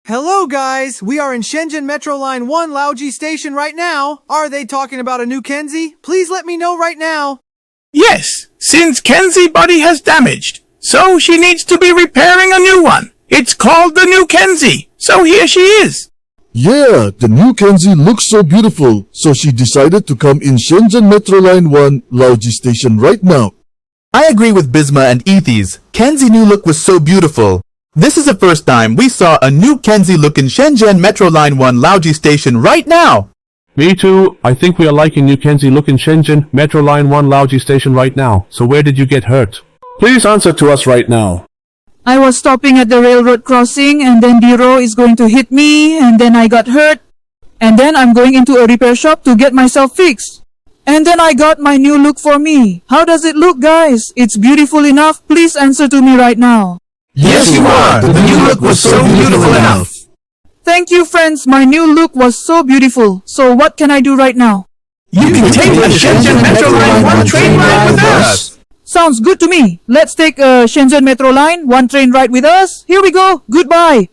Hello guys, we are in Shenzhen Metro Line 1 Laojie station right now. Are they talking about a new Kenzie? Please let me know right now. Yes, since Kenzie body has damaged, so she needs to be repairing a new one. It's called the new Kenzie, so here she is. Yeah, the new Kenzie looks so beautiful, so she decided to come in Shenzhen Metro Line 1 Laojie station right now. I agree with Bisma and Ethies. Kenzie's new look was so beautiful. This is the first time we saw a new Kenzie look in Shenzhen Metro Line 1 Laojie station right now. Me too. I think we are liking new Kenzie look in Shenzhen Metro Line 1 Laojie station right now. So where did you get hurt? Please answer to us right now. I was stopping at the railroad crossing and then Biro is going to hit me and then I got hurt. And then I'm going into a repair shop to get myself fixed. And then I got my new look for me. How does it look, guys? It's beautiful enough. Please answer to me right now. Yes, you are. The new look was so beautiful enough. Thank you, friends. My new look was so beautiful. So what can I do right now? You can take the Shenzhen Metro Line 1 train ride with us. Sounds good to me. Let's take a Shenzhen Metro Line 1 train ride with us. Here we go. Goodbye.